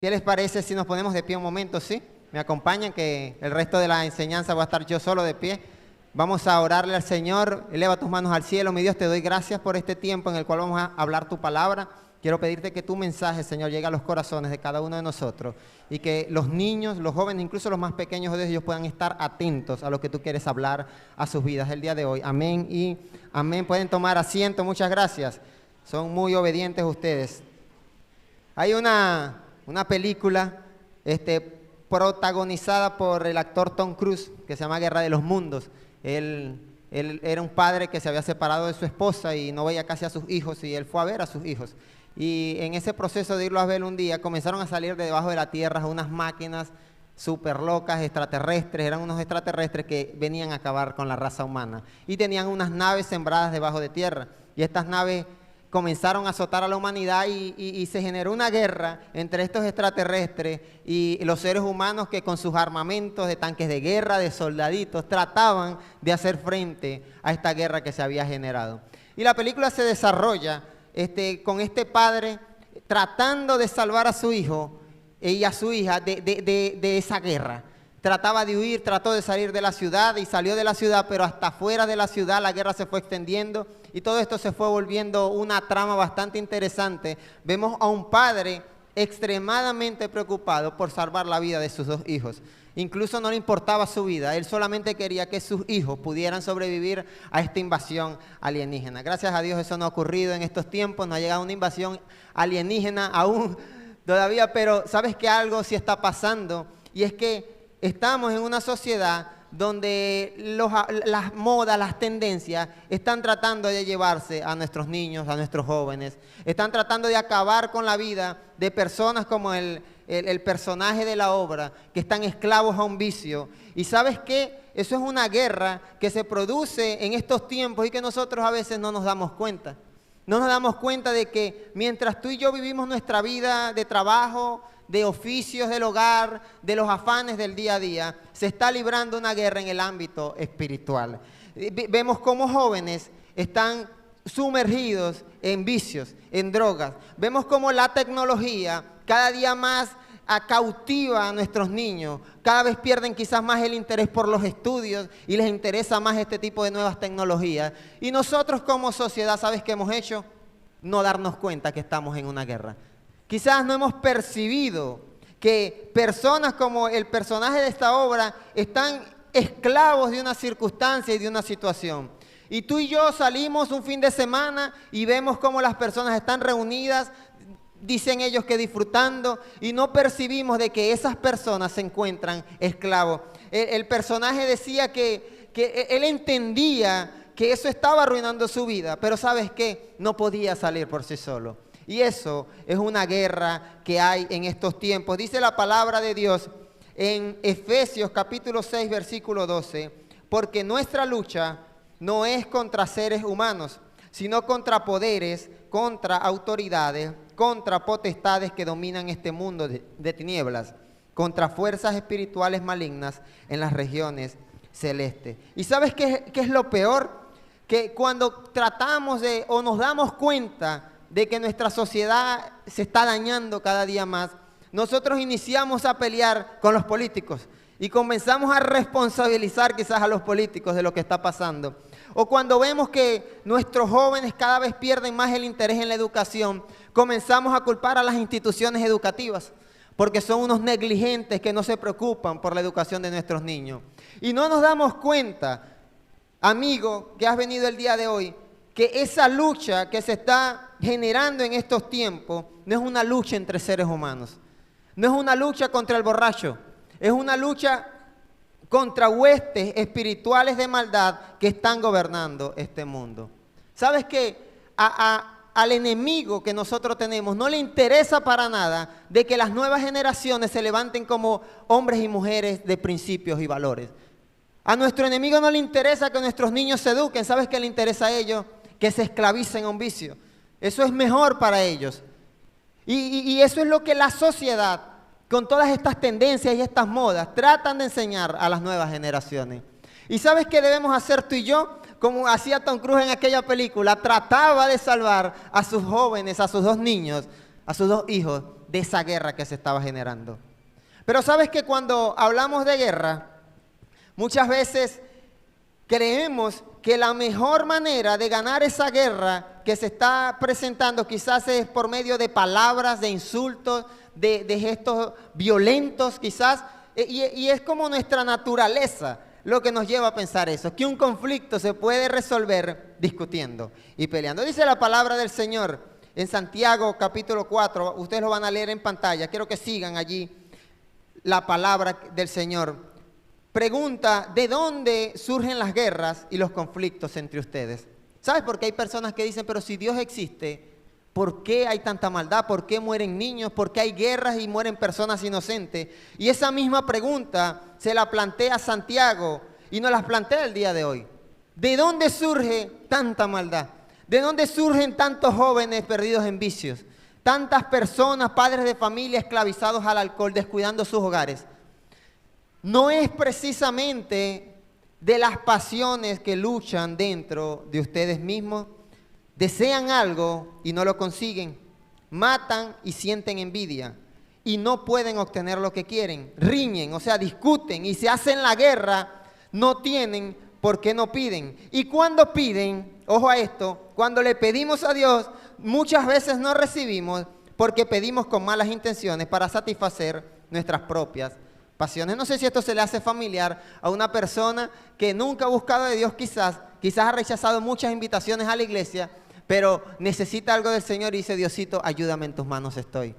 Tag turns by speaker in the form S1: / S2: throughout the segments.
S1: ¿Qué les parece si nos ponemos de pie un momento, sí? Me acompañan, que el resto de la enseñanza va a estar yo solo de pie. Vamos a orarle al Señor. Eleva tus manos al cielo. Mi Dios, te doy gracias por este tiempo en el cual vamos a hablar tu palabra. Quiero pedirte que tu mensaje, Señor, llegue a los corazones de cada uno de nosotros y que los niños, los jóvenes, incluso los más pequeños de ellos puedan estar atentos a lo que tú quieres hablar a sus vidas el día de hoy. Amén y amén. Pueden tomar asiento. Muchas gracias. Son muy obedientes ustedes. Hay una película protagonizada por el actor Tom Cruise que se llama Guerra de los Mundos. Él era un padre que se había separado de su esposa y no veía casi a sus hijos, y él fue a ver a sus hijos. Y en ese proceso de irlo a ver un día, comenzaron a salir de debajo de la tierra unas máquinas súper locas, extraterrestres. Eran unos extraterrestres que venían a acabar con la raza humana. Y tenían unas naves sembradas debajo de tierra. Y estas naves comenzaron a azotar a la humanidad y se generó una guerra entre estos extraterrestres y los seres humanos, que con sus armamentos de tanques de guerra, de soldaditos, trataban de hacer frente a esta guerra que se había generado. Y la película se desarrolla con este padre tratando de salvar a su hijo y a su hija de esa guerra. Trataba de huir, trató de salir de la ciudad y salió de la ciudad, pero hasta fuera de la ciudad la guerra se fue extendiendo y todo esto se fue volviendo una trama bastante interesante. Vemos a un padre extremadamente preocupado por salvar la vida de sus dos hijos. Incluso no le importaba su vida, él solamente quería que sus hijos pudieran sobrevivir a esta invasión alienígena. Gracias a Dios eso no ha ocurrido en estos tiempos, no ha llegado una invasión alienígena aún todavía, pero ¿sabes qué? Algo sí está pasando, y es que estamos en una sociedad donde las modas, las tendencias están tratando de llevarse a nuestros niños, a nuestros jóvenes. Están tratando de acabar con la vida de personas como el personaje de la obra, que están esclavos a un vicio. Y ¿sabes qué? Eso es una guerra que se produce en estos tiempos y que nosotros a veces no nos damos cuenta. No nos damos cuenta de que mientras tú y yo vivimos nuestra vida de trabajo, de oficios del hogar, de los afanes del día a día, se está librando una guerra en el ámbito espiritual. Vemos cómo jóvenes están sumergidos en vicios, en drogas. Vemos cómo la tecnología cada día más cautiva a nuestros niños. Cada vez pierden quizás más el interés por los estudios y les interesa más este tipo de nuevas tecnologías. Y nosotros como sociedad, ¿sabes qué hemos hecho? No darnos cuenta que estamos en una guerra. Quizás no hemos percibido que personas como el personaje de esta obra están esclavos de una circunstancia y de una situación. Y tú y yo salimos un fin de semana y vemos cómo las personas están reunidas, dicen ellos que disfrutando, y no percibimos de que esas personas se encuentran esclavos. El personaje decía que él entendía que eso estaba arruinando su vida, pero ¿sabes qué? No podía salir por sí solo. Y eso es una guerra que hay en estos tiempos. Dice la palabra de Dios en Efesios capítulo 6, versículo 12, porque nuestra lucha no es contra seres humanos, sino contra poderes, contra autoridades, contra potestades que dominan este mundo de tinieblas, contra fuerzas espirituales malignas en las regiones celestes. ¿Y sabes qué es lo peor? Que cuando tratamos o nos damos cuenta de que nuestra sociedad se está dañando cada día más, nosotros iniciamos a pelear con los políticos y comenzamos a responsabilizar quizás a los políticos de lo que está pasando. O cuando vemos que nuestros jóvenes cada vez pierden más el interés en la educación, comenzamos a culpar a las instituciones educativas porque son unos negligentes que no se preocupan por la educación de nuestros niños. Y no nos damos cuenta, amigo, que has venido el día de hoy, que esa lucha que se está generando en estos tiempos no es una lucha entre seres humanos, no es una lucha contra el borracho, es una lucha contra huestes espirituales de maldad que están gobernando este mundo. ¿Sabes qué? Al enemigo que nosotros tenemos no le interesa para nada de que las nuevas generaciones se levanten como hombres y mujeres de principios y valores. A nuestro enemigo no le interesa que nuestros niños se eduquen. ¿Sabes qué le interesa a ellos? Que se esclavicen a un vicio. Eso es mejor para ellos. Y eso es lo que la sociedad, con todas estas tendencias y estas modas, tratan de enseñar a las nuevas generaciones. ¿Y sabes qué debemos hacer tú y yo? Como hacía Tom Cruise en aquella película, trataba de salvar a sus jóvenes, a sus dos niños, a sus dos hijos de esa guerra que se estaba generando. Pero sabes que cuando hablamos de guerra, muchas veces creemos que la mejor manera de ganar esa guerra que se está presentando quizás es por medio de palabras, de insultos, de gestos violentos quizás, y es como nuestra naturaleza lo que nos lleva a pensar eso, que un conflicto se puede resolver discutiendo y peleando. Dice la palabra del Señor en Santiago capítulo 4, ustedes lo van a leer en pantalla, quiero que sigan allí la palabra del Señor. Pregunta, ¿de dónde surgen las guerras y los conflictos entre ustedes? ¿Sabes? Porque hay personas que dicen, pero si Dios existe, ¿por qué hay tanta maldad? ¿Por qué mueren niños? ¿Por qué hay guerras y mueren personas inocentes? Y esa misma pregunta se la plantea Santiago y nos la plantea el día de hoy. ¿De dónde surge tanta maldad? ¿De dónde surgen tantos jóvenes perdidos en vicios? Tantas personas, padres de familia esclavizados al alcohol, descuidando sus hogares. No es precisamente de las pasiones que luchan dentro de ustedes mismos. Desean algo y no lo consiguen. Matan y sienten envidia y no pueden obtener lo que quieren. Riñen, o sea, discuten y se hacen la guerra. No tienen por qué no piden. Y cuando piden, ojo a esto, cuando le pedimos a Dios, muchas veces no recibimos porque pedimos con malas intenciones para satisfacer nuestras propias pasiones. No sé si esto se le hace familiar a una persona que nunca ha buscado de Dios quizás ha rechazado muchas invitaciones a la iglesia, pero necesita algo del Señor y dice, Diosito, ayúdame, en tus manos estoy.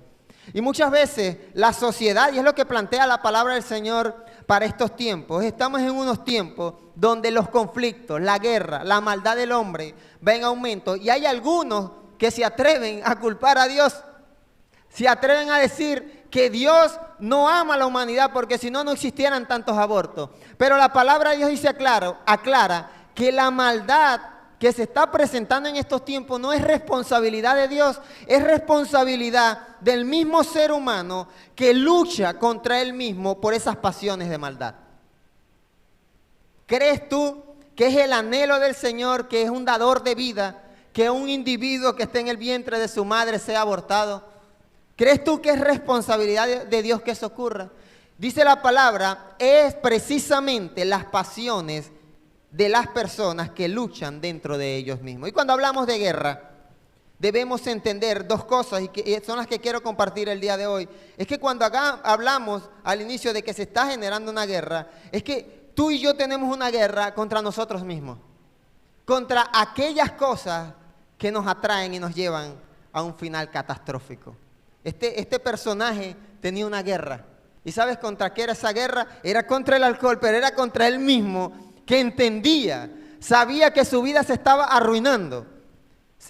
S1: Y muchas veces la sociedad, y es lo que plantea la palabra del Señor para estos tiempos, estamos en unos tiempos donde los conflictos, la guerra, la maldad del hombre va en aumento y hay algunos que se atreven a culpar a Dios, se atreven a decir que Dios no ama a la humanidad porque si no, no existieran tantos abortos. Pero la palabra de Dios dice aclara que la maldad que se está presentando en estos tiempos no es responsabilidad de Dios, es responsabilidad del mismo ser humano que lucha contra él mismo por esas pasiones de maldad. ¿Crees tú que es el anhelo del Señor, que es un dador de vida, que un individuo que esté en el vientre de su madre sea abortado? ¿Crees tú que es responsabilidad de Dios que eso ocurra? Dice la palabra, es precisamente las pasiones de las personas que luchan dentro de ellos mismos. Y cuando hablamos de guerra, debemos entender dos cosas y que son las que quiero compartir el día de hoy. Es que cuando acá hablamos al inicio de que se está generando una guerra, es que tú y yo tenemos una guerra contra nosotros mismos, contra aquellas cosas que nos atraen y nos llevan a un final catastrófico. Este personaje tenía una guerra. ¿Y sabes contra qué era esa guerra? Era contra el alcohol, pero era contra él mismo, que entendía, sabía que su vida se estaba arruinando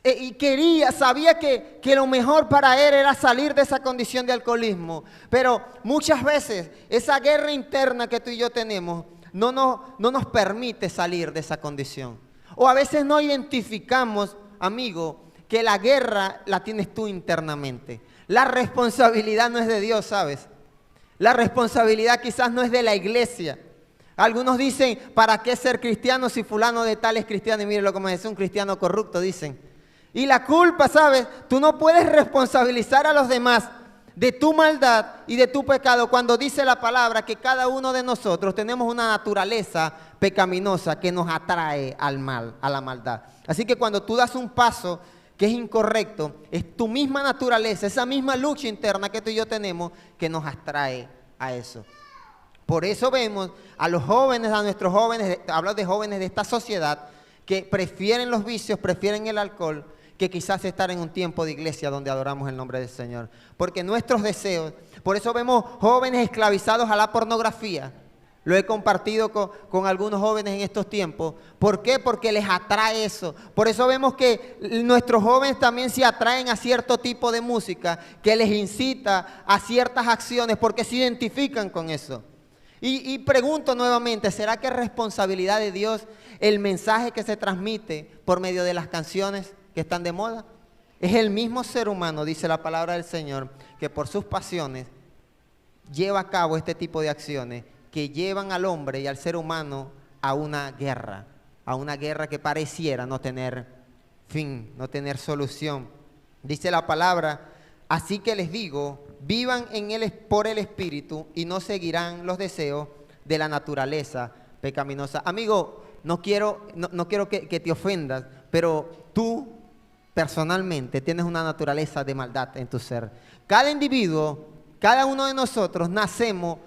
S1: y sabía que lo mejor para él era salir de esa condición de alcoholismo. Pero muchas veces esa guerra interna que tú y yo tenemos no nos permite salir de esa condición. O a veces no identificamos, amigo, que la guerra la tienes tú internamente. La responsabilidad no es de Dios, ¿sabes? La responsabilidad quizás no es de la iglesia. Algunos dicen, ¿para qué ser cristiano si fulano de tal es cristiano? Y mírenlo como es un cristiano corrupto, dicen. Y la culpa, ¿sabes? Tú no puedes responsabilizar a los demás de tu maldad y de tu pecado cuando dice la palabra que cada uno de nosotros tenemos una naturaleza pecaminosa que nos atrae al mal, a la maldad. Así que cuando tú das un paso que es incorrecto, es tu misma naturaleza, esa misma lucha interna que tú y yo tenemos que nos atrae a eso. Por eso vemos a los jóvenes, a nuestros jóvenes, hablo de jóvenes de esta sociedad, que prefieren los vicios, prefieren el alcohol, que quizás estar en un tiempo de iglesia donde adoramos el nombre del Señor. Porque nuestros deseos, por eso vemos jóvenes esclavizados a la pornografía. Lo he compartido con algunos jóvenes en estos tiempos. ¿Por qué? Porque les atrae eso. Por eso vemos que nuestros jóvenes también se atraen a cierto tipo de música que les incita a ciertas acciones porque se identifican con eso. Y pregunto nuevamente, ¿será que es responsabilidad de Dios el mensaje que se transmite por medio de las canciones que están de moda? Es el mismo ser humano, dice la palabra del Señor, que por sus pasiones lleva a cabo este tipo de acciones que llevan al hombre y al ser humano a una guerra que pareciera no tener fin, no tener solución. Dice la palabra, Así que les digo, vivan por el Espíritu y no seguirán los deseos de la naturaleza pecaminosa. Amigo, no quiero que te ofendas, pero tú personalmente tienes una naturaleza de maldad en tu ser. Cada individuo, cada uno de nosotros nacemos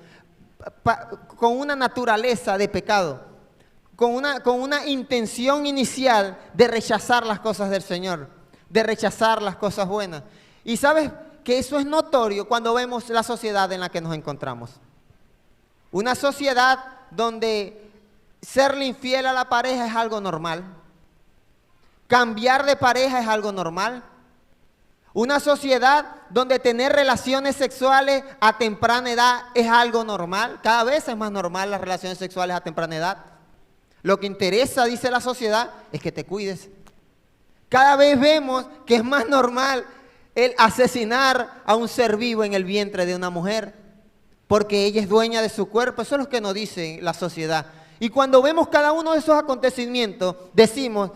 S1: con una naturaleza de pecado, con una intención inicial de rechazar las cosas del Señor, de rechazar las cosas buenas. Y sabes que eso es notorio cuando vemos la sociedad en la que nos encontramos. Una sociedad donde serle infiel a la pareja es algo normal. Cambiar de pareja es algo normal. Una sociedad donde tener relaciones sexuales a temprana edad es algo normal. Cada vez es más normal las relaciones sexuales a temprana edad. Lo que interesa, dice la sociedad, es que te cuides. Cada vez vemos que es más normal el asesinar a un ser vivo en el vientre de una mujer, porque ella es dueña de su cuerpo. Eso es lo que nos dice la sociedad. Y cuando vemos cada uno de esos acontecimientos, decimos,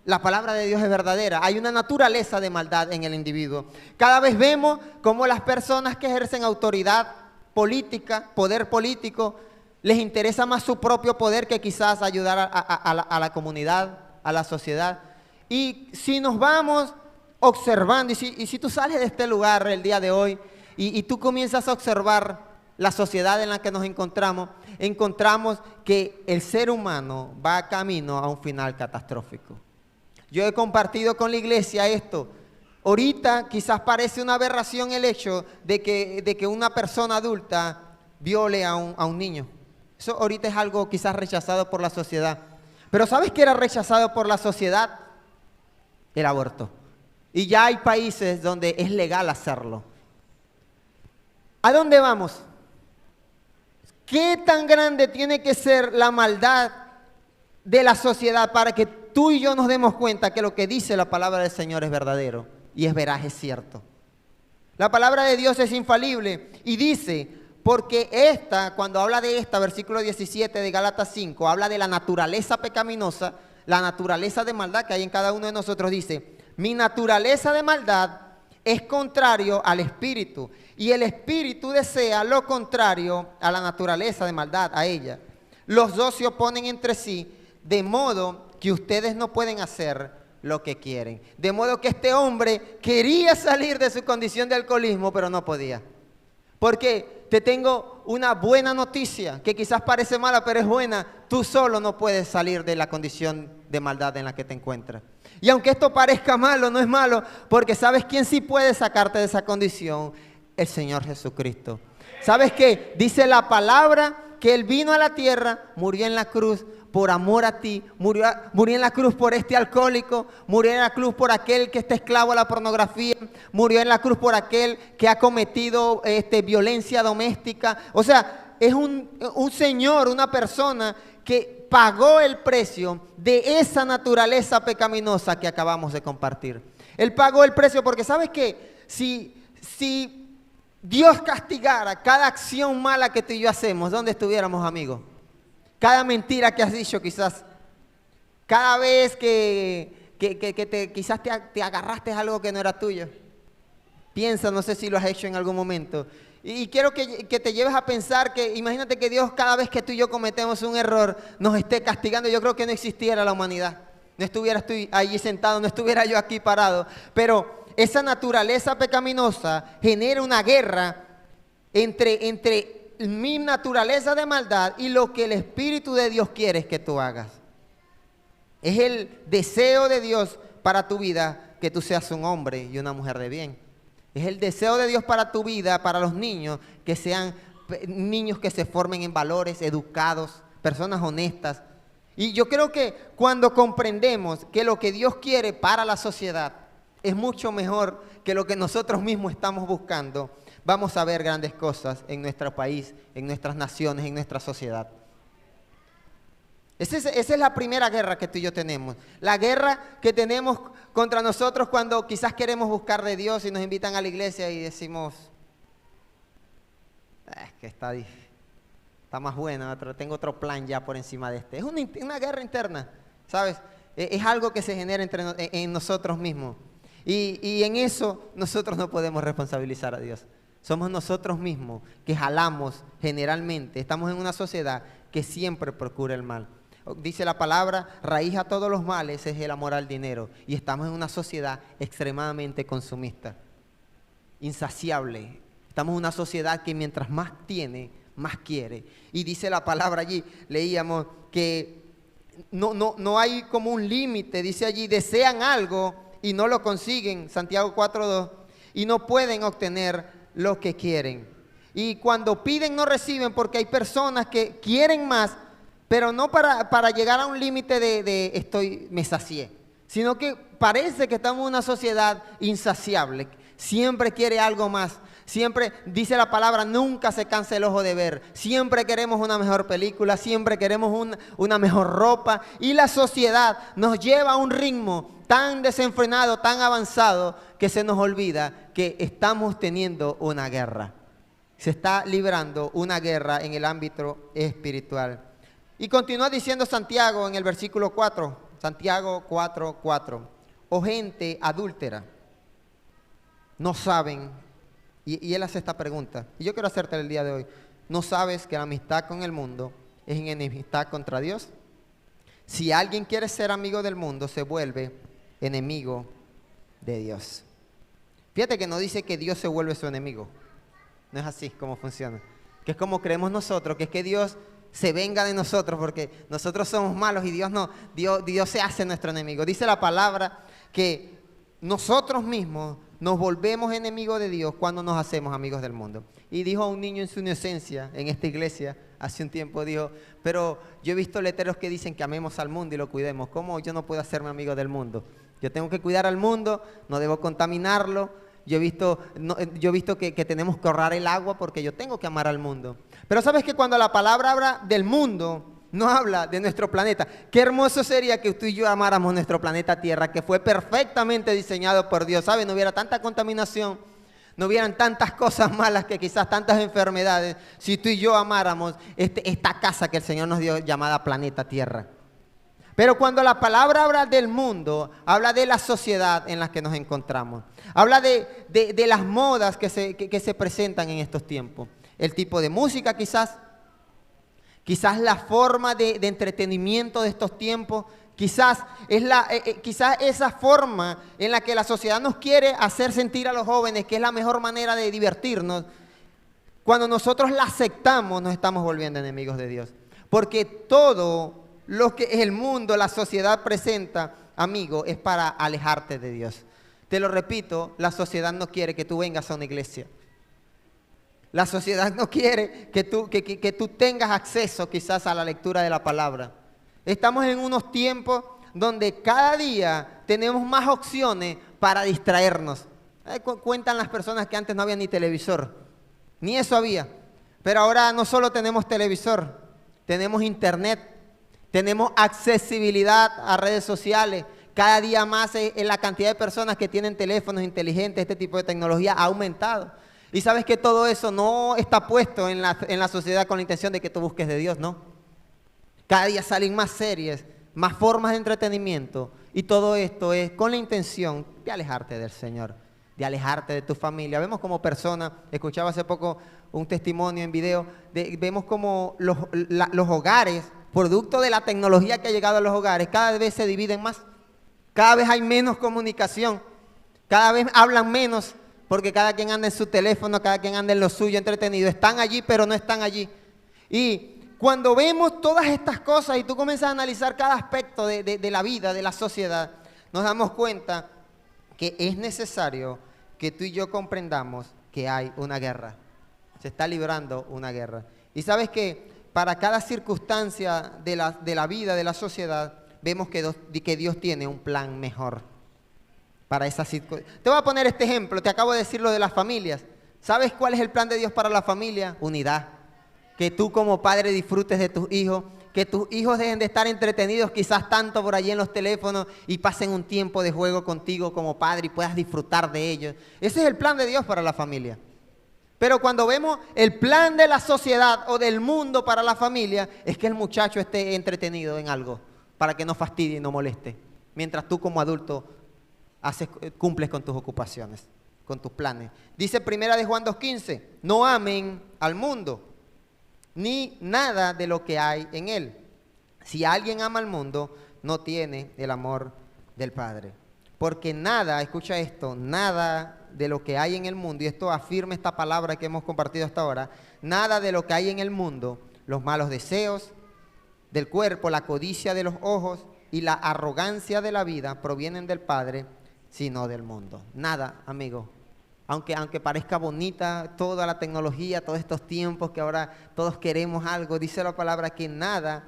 S1: la palabra de Dios es verdadera. Hay una naturaleza de maldad en el individuo. Cada vez vemos cómo las personas que ejercen autoridad política, poder político, les interesa más su propio poder que quizás ayudar a la comunidad, a la sociedad. Y si nos vamos observando, y si tú sales de este lugar el día de hoy y tú comienzas a observar la sociedad en la que nos encontramos que el ser humano va camino a un final catastrófico. Yo he compartido con la iglesia esto. Ahorita quizás parece una aberración el hecho de que una persona adulta viole a un niño. Eso ahorita es algo quizás rechazado por la sociedad. Pero ¿sabes qué era rechazado por la sociedad? El aborto. Y ya hay países donde es legal hacerlo. ¿A dónde vamos? ¿Qué tan grande tiene que ser la maldad de la sociedad para que tú y yo nos demos cuenta que lo que dice la palabra del Señor es verdadero y es veraz, es cierto? La palabra de Dios es infalible y dice, porque cuando habla de versículo 17 de Gálatas 5, habla de la naturaleza pecaminosa, la naturaleza de maldad que hay en cada uno de nosotros. Dice, mi naturaleza de maldad es contrario al espíritu y el espíritu desea lo contrario a la naturaleza de maldad, a ella. Los dos se oponen entre sí, de modo que ustedes no pueden hacer lo que quieren. De modo que este hombre quería salir de su condición de alcoholismo, pero no podía. Porque te tengo una buena noticia, que quizás parece mala, pero es buena. Tú solo no puedes salir de la condición de maldad en la que te encuentras. Y aunque esto parezca malo, no es malo, porque ¿sabes quién sí puede sacarte de esa condición? El Señor Jesucristo. ¿Sabes qué? Dice la palabra que Él vino a la tierra, murió en la cruz por amor a ti, murió en la cruz por este alcohólico, murió en la cruz por aquel que está esclavo a la pornografía, murió en la cruz por aquel que ha cometido violencia doméstica. O sea, es un señor, una persona que pagó el precio de esa naturaleza pecaminosa que acabamos de compartir. Él pagó el precio porque ¿sabes qué? Si Dios castigara cada acción mala que tú y yo hacemos, ¿dónde estuviéramos, amigos? Cada mentira que has dicho quizás, cada vez que quizás te agarraste a algo que no era tuyo. Piensa, no sé si lo has hecho en algún momento. Y quiero que te lleves a pensar que, imagínate que Dios cada vez que tú y yo cometemos un error, nos esté castigando. Yo creo que no existiera la humanidad. No estuvieras tú allí sentado, no estuviera yo aquí parado. Pero esa naturaleza pecaminosa genera una guerra entre mi naturaleza de maldad y lo que el Espíritu de Dios quiere es que tú hagas. Es el deseo de Dios para tu vida que tú seas un hombre y una mujer de bien. Es el deseo de Dios para tu vida, para los niños, que sean niños que se formen en valores, educados, personas honestas. Y yo creo que cuando comprendemos que lo que Dios quiere para la sociedad es mucho mejor que lo que nosotros mismos estamos buscando, vamos a ver grandes cosas en nuestro país, en nuestras naciones, en nuestra sociedad. Esa es la primera guerra que tú y yo tenemos. La guerra que tenemos contra nosotros cuando quizás queremos buscar de Dios y nos invitan a la iglesia y decimos, es que está más buena, tengo otro plan ya por encima de este. Es una guerra interna, ¿sabes? Es algo que se genera en nosotros mismos. Y en eso nosotros no podemos responsabilizar a Dios. Somos nosotros mismos que jalamos generalmente. Estamos en una sociedad que siempre procura el mal. Dice la palabra, raíz a todos los males es el amor al dinero. Y estamos en una sociedad extremadamente consumista, insaciable. Estamos en una sociedad que mientras más tiene, más quiere. Y dice la palabra allí, leíamos que no hay como un límite. Dice allí, desean algo y no lo consiguen, Santiago 4:2, y no pueden obtener lo que quieren. Y cuando piden no reciben, porque hay personas que quieren más, pero no para llegar a un límite de me sacié, sino que parece que estamos en una sociedad insaciable, siempre quiere algo más. Siempre, dice la palabra, nunca se cansa el ojo de ver. Siempre queremos una mejor película, siempre queremos una mejor ropa. Y la sociedad nos lleva a un ritmo tan desenfrenado, tan avanzado, que se nos olvida que estamos teniendo una guerra. Se está librando una guerra en el ámbito espiritual. Y continúa diciendo Santiago en el versículo 4, Santiago 4:4. O gente adúltera, no saben. Y él hace esta pregunta, y yo quiero hacerte el día de hoy. ¿No sabes que la amistad con el mundo es enemistad contra Dios? Si alguien quiere ser amigo del mundo, se vuelve enemigo de Dios. Fíjate que no dice que Dios se vuelve su enemigo. No es así como funciona. Que es como creemos nosotros, que es que Dios se venga de nosotros porque nosotros somos malos y Dios no. Dios se hace nuestro enemigo. Dice la palabra que nosotros mismos nos volvemos enemigos de Dios cuando nos hacemos amigos del mundo. Y dijo un niño en su inocencia en esta iglesia hace un tiempo, dijo, pero yo he visto letreros que dicen que amemos al mundo y lo cuidemos. ¿Cómo yo no puedo hacerme amigo del mundo? Yo tengo que cuidar al mundo, no debo contaminarlo. Yo he visto que tenemos que ahorrar el agua porque yo tengo que amar al mundo. Pero sabes que cuando la palabra habla del mundo, no habla de nuestro planeta. Qué hermoso sería que tú y yo amáramos nuestro planeta Tierra, que fue perfectamente diseñado por Dios. ¿Sabes? No hubiera tanta contaminación, no hubieran tantas cosas malas, que quizás tantas enfermedades, si tú y yo amáramos esta casa que el Señor nos dio llamada planeta Tierra. Pero cuando la palabra habla del mundo, habla de la sociedad en la que nos encontramos. Habla de las modas que se presentan en estos tiempos. El tipo de música quizás la forma de entretenimiento de estos tiempos, quizás esa forma en la que la sociedad nos quiere hacer sentir a los jóvenes que es la mejor manera de divertirnos. Cuando nosotros la aceptamos, nos estamos volviendo enemigos de Dios. Porque todo lo que el mundo, la sociedad presenta, amigo, es para alejarte de Dios. Te lo repito, la sociedad no quiere que tú vengas a una iglesia. La sociedad no quiere que tú tengas acceso quizás a la lectura de la palabra. Estamos en unos tiempos donde cada día tenemos más opciones para distraernos. Cuentan las personas que antes no había ni televisor, ni eso había. Pero ahora no solo tenemos televisor, tenemos internet, tenemos accesibilidad a redes sociales. Cada día más la cantidad de personas que tienen teléfonos inteligentes, este tipo de tecnología ha aumentado. Y sabes que todo eso no está puesto en la sociedad con la intención de que tú busques de Dios, ¿no? Cada día salen más series, más formas de entretenimiento. Y todo esto es con la intención de alejarte del Señor, de alejarte de tu familia. Vemos como personas, escuchaba hace poco un testimonio en video, vemos como los hogares, producto de la tecnología que ha llegado a los hogares, cada vez se dividen más. Cada vez hay menos comunicación, cada vez hablan menos. Porque cada quien anda en su teléfono, cada quien anda en lo suyo entretenido. Están allí, pero no están allí. Y cuando vemos todas estas cosas y tú comienzas a analizar cada aspecto de la vida, de la sociedad, nos damos cuenta que es necesario que tú y yo comprendamos que hay una guerra. Se está librando una guerra. Y sabes que para cada circunstancia de la vida, de la sociedad, vemos que Dios tiene un plan mejor. Para esas circunstancias. Te voy a poner este ejemplo, te acabo de decir lo de las familias. ¿Sabes cuál es el plan de Dios para la familia? Unidad. Que tú como padre disfrutes de tus hijos, que tus hijos dejen de estar entretenidos quizás tanto por allí en los teléfonos y pasen un tiempo de juego contigo como padre y puedas disfrutar de ellos. Ese es el plan de Dios para la familia. Pero cuando vemos el plan de la sociedad o del mundo para la familia, es que el muchacho esté entretenido en algo para que no fastidie y no moleste. Mientras tú como adulto cumples con tus ocupaciones, con tus planes. Dice primera de Juan 2:15, no amen al mundo, ni nada de lo que hay en él. Si alguien ama al mundo, no tiene el amor del Padre. Porque nada, escucha esto, nada de lo que hay en el mundo, y esto afirma esta palabra que hemos compartido hasta ahora, nada de lo que hay en el mundo, los malos deseos del cuerpo, la codicia de los ojos y la arrogancia de la vida provienen del Padre, sino del mundo. Nada, amigo. Aunque parezca bonita toda la tecnología, todos estos tiempos que ahora todos queremos algo, dice la palabra que nada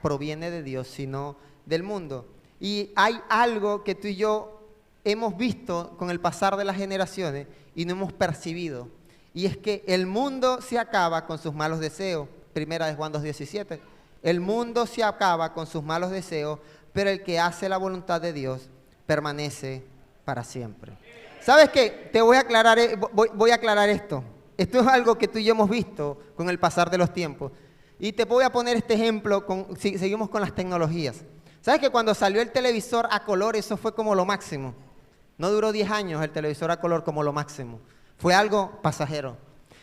S1: proviene de Dios, sino del mundo. Y hay algo que tú y yo hemos visto con el pasar de las generaciones y no hemos percibido. Y es que el mundo se acaba con sus malos deseos. Primera de Juan 2:17. El mundo se acaba con sus malos deseos, pero el que hace la voluntad de Dios permanece para siempre. ¿Sabes qué? Te voy a aclarar, voy a aclarar esto. Esto es algo que tú y yo hemos visto con el pasar de los tiempos. Y te voy a poner este ejemplo, si seguimos con las tecnologías. ¿Sabes que cuando salió el televisor a color, eso fue como lo máximo? No duró 10 años el televisor a color como lo máximo. Fue algo pasajero.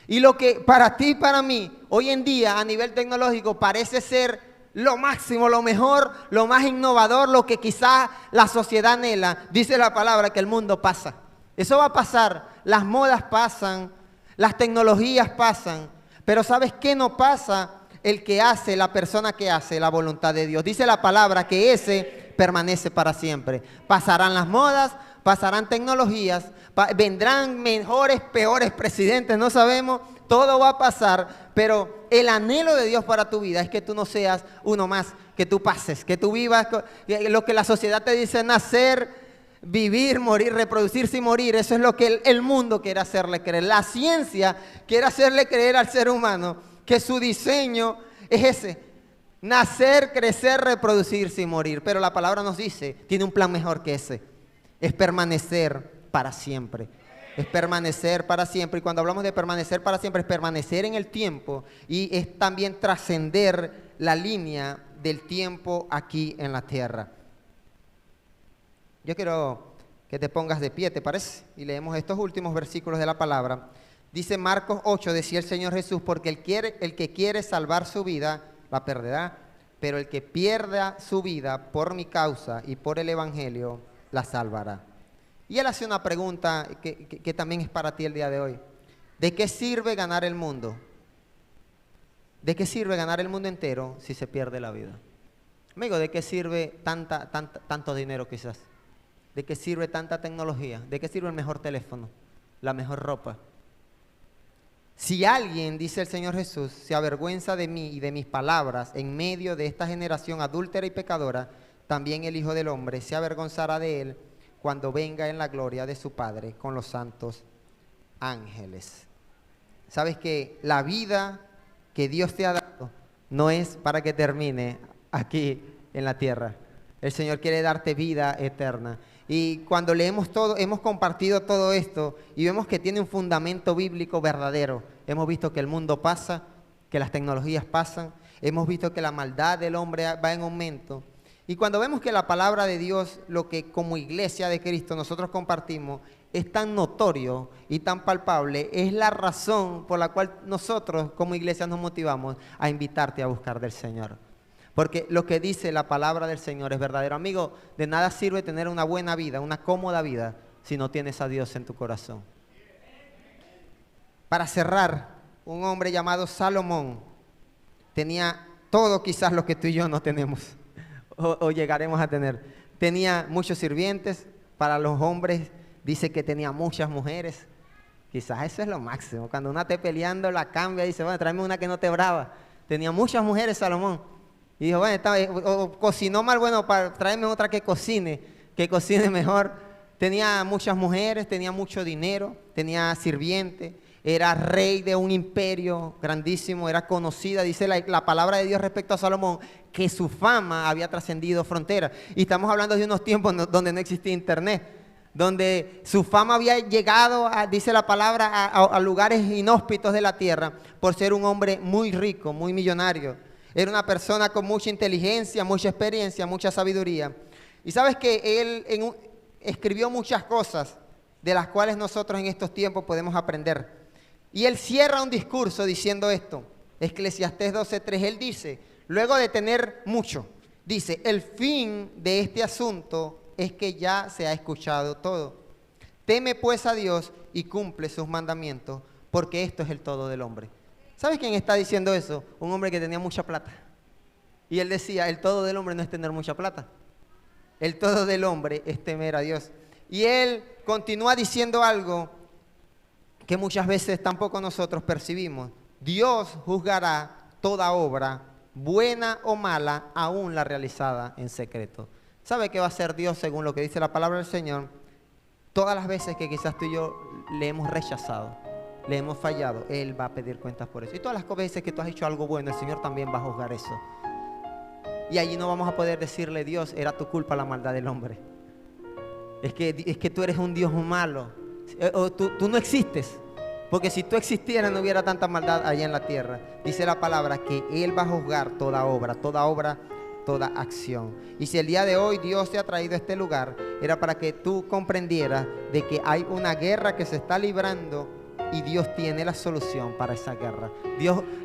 S1: Y lo que para ti y para mí, hoy en día a nivel tecnológico parece ser lo máximo, lo mejor, lo más innovador, lo que quizás la sociedad anhela, dice la palabra que el mundo pasa. Eso va a pasar, las modas pasan, las tecnologías pasan, pero ¿sabes qué no pasa? El que hace, la persona que hace la voluntad de Dios. Dice la palabra que ese permanece para siempre. Pasarán las modas, pasarán tecnologías, vendrán mejores, peores presidentes, no sabemos, todo va a pasar, pero el anhelo de Dios para tu vida es que tú no seas uno más, que tú pases, que tú vivas lo que la sociedad te dice nacer, vivir, morir, reproducirse y morir. Eso es lo que el mundo quiere hacerle creer. La ciencia quiere hacerle creer al ser humano que su diseño es ese, nacer, crecer, reproducirse y morir. Pero la palabra nos dice, tiene un plan mejor que ese, es permanecer para siempre. Es permanecer para siempre. Y cuando hablamos de permanecer para siempre, es permanecer en el tiempo y es también trascender la línea del tiempo aquí en la tierra. Yo quiero que te pongas de pie, ¿te parece? Y leemos estos últimos versículos de la palabra. Dice Marcos 8, decía el Señor Jesús, porque el que quiere salvar su vida, la perderá, pero el que pierda su vida por mi causa y por el Evangelio, la salvará. Y él hace una pregunta que también es para ti el día de hoy. ¿De qué sirve ganar el mundo? ¿De qué sirve ganar el mundo entero si se pierde la vida? Amigo, ¿de qué sirve tanto dinero quizás? ¿De qué sirve tanta tecnología? ¿De qué sirve el mejor teléfono? La mejor ropa. Si alguien, dice el Señor Jesús, se avergüenza de mí y de mis palabras en medio de esta generación adúltera y pecadora, también el Hijo del Hombre se avergonzará de él cuando venga en la gloria de su Padre con los santos ángeles. ¿Sabes que la vida que Dios te ha dado no es para que termine aquí en la tierra? El Señor quiere darte vida eterna. Y cuando leemos todo, hemos compartido todo esto y vemos que tiene un fundamento bíblico verdadero. Hemos visto que el mundo pasa, que las tecnologías pasan, hemos visto que la maldad del hombre va en aumento. Y cuando vemos que la palabra de Dios, lo que como iglesia de Cristo nosotros compartimos, es tan notorio y tan palpable, es la razón por la cual nosotros como iglesia nos motivamos a invitarte a buscar del Señor. Porque lo que dice la palabra del Señor es verdadero. Amigo, de nada sirve tener una buena vida, una cómoda vida, si no tienes a Dios en tu corazón. Para cerrar, un hombre llamado Salomón tenía todo quizás lo que tú y yo no tenemos o llegaremos a tener. Tenía muchos sirvientes, para los hombres dice que tenía muchas mujeres. Quizás eso es lo máximo. Cuando una esté peleando la cambia y dice, bueno, tráeme una que no te brava. Tenía muchas mujeres Salomón. Y dijo, bueno, cocinó mal, bueno, para traerme otra que cocine mejor. Tenía muchas mujeres, tenía mucho dinero, tenía sirvientes, era rey de un imperio grandísimo, era conocida, dice la palabra de Dios respecto a Salomón, que su fama había trascendido fronteras. Y estamos hablando de unos tiempos donde no existía internet, donde su fama había llegado, dice la palabra, a lugares inhóspitos de la tierra, por ser un hombre muy rico, muy millonario. Era una persona con mucha inteligencia, mucha experiencia, mucha sabiduría. Y sabes que él escribió muchas cosas de las cuales nosotros en estos tiempos podemos aprender. Y él cierra un discurso diciendo esto, Eclesiastés 12:3, él dice, luego de tener mucho, dice, el fin de este asunto es que ya se ha escuchado todo. Teme pues a Dios y cumple sus mandamientos, porque esto es el todo del hombre. ¿Sabes quién está diciendo eso? Un hombre que tenía mucha plata. Y él decía, el todo del hombre no es tener mucha plata. El todo del hombre es temer a Dios. Y él continúa diciendo algo que muchas veces tampoco nosotros percibimos. Dios juzgará toda obra, buena o mala, aún la realizada en secreto. ¿Sabe qué va a hacer Dios según lo que dice la palabra del Señor? Todas las veces que quizás tú y yo le hemos rechazado, le hemos fallado, Él va a pedir cuentas por eso. Y todas las veces que tú has hecho algo bueno, el Señor también va a juzgar eso. Y allí no vamos a poder decirle, Dios, era tu culpa la maldad del hombre. Es que tú eres un Dios malo. O tú no existes. Porque si tú existieras no hubiera tanta maldad allá en la tierra. Dice la palabra que Él va a juzgar toda obra, toda acción. Y si el día de hoy Dios te ha traído a este lugar, era para que tú comprendieras de que hay una guerra que se está librando y Dios tiene la solución para esa guerra.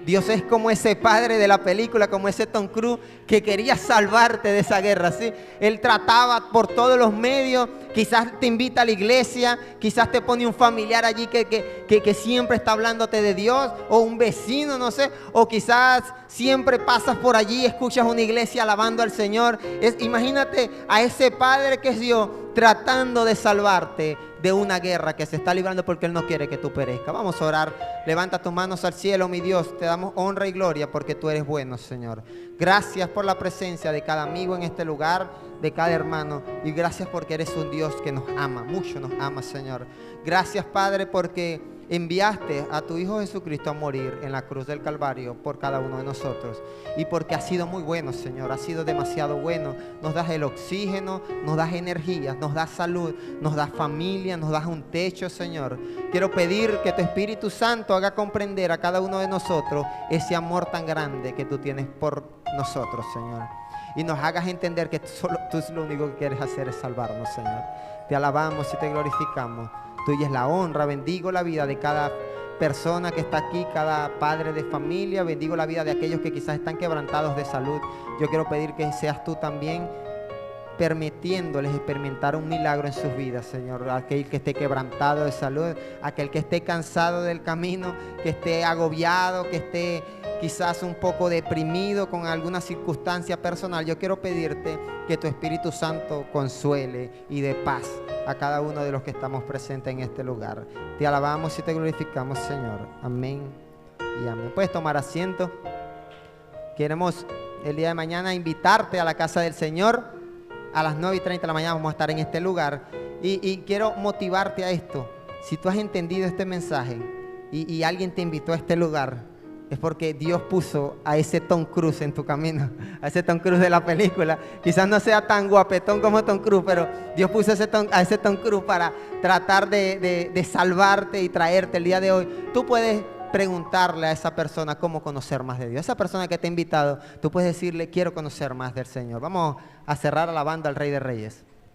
S1: Dios es como ese padre de la película, como ese Tom Cruise que quería salvarte de esa guerra, ¿sí? Él trataba por todos los medios, quizás te invita a la iglesia, quizás te pone un familiar allí que siempre está hablándote de Dios, o un vecino, no sé, o quizás siempre pasas por allí y escuchas una iglesia alabando al Señor. Imagínate a ese padre que es Dios tratando de salvarte de una guerra que se está librando porque Él no quiere que tú perezcas. Vamos a orar. Levanta tus manos al cielo, mi Dios. Te damos honra y gloria porque tú eres bueno, Señor. Gracias por la presencia de cada amigo en este lugar, de cada hermano. Y gracias porque eres un Dios que nos ama, mucho nos ama, Señor. Gracias, Padre, porque enviaste a tu Hijo Jesucristo a morir en la cruz del Calvario por cada uno de nosotros. Y porque has sido muy bueno, Señor, has sido demasiado bueno. Nos das el oxígeno, nos das energía, nos das salud, nos das familia, nos das un techo, Señor. Quiero pedir que tu Espíritu Santo haga comprender a cada uno de nosotros ese amor tan grande que tú tienes por nosotros, Señor. Y nos hagas entender que solo tú lo único que quieres hacer es salvarnos, Señor. Te alabamos y te glorificamos. Tuya es la honra. Bendigo la vida de cada persona que está aquí, cada padre de familia. Bendigo la vida de aquellos que quizás están quebrantados de salud. Yo quiero pedir que seas tú también permitiéndoles experimentar un milagro en sus vidas, Señor. Aquel que esté quebrantado de salud, aquel que esté cansado del camino, que esté agobiado, que esté quizás un poco deprimido con alguna circunstancia personal. Yo quiero pedirte que tu Espíritu Santo consuele y dé paz a cada uno de los que estamos presentes en este lugar. Te alabamos y te glorificamos, Señor. Amén y amén. Puedes tomar asiento. Queremos el día de mañana invitarte a la casa del Señor. A las 9:30 de la mañana vamos a estar en este lugar. Y quiero motivarte a esto. Si tú has entendido este mensaje y alguien te invitó a este lugar, es porque Dios puso a ese Tom Cruise en tu camino, a ese Tom Cruise de la película. Quizás no sea tan guapetón como Tom Cruise, pero Dios puso a ese Tom Cruise para tratar de salvarte y traerte el día de hoy. Tú puedes preguntarle a esa persona cómo conocer más de Dios. Esa persona que te ha invitado, tú puedes decirle, quiero conocer más del Señor. Vamos a cerrar alabando al Rey de Reyes.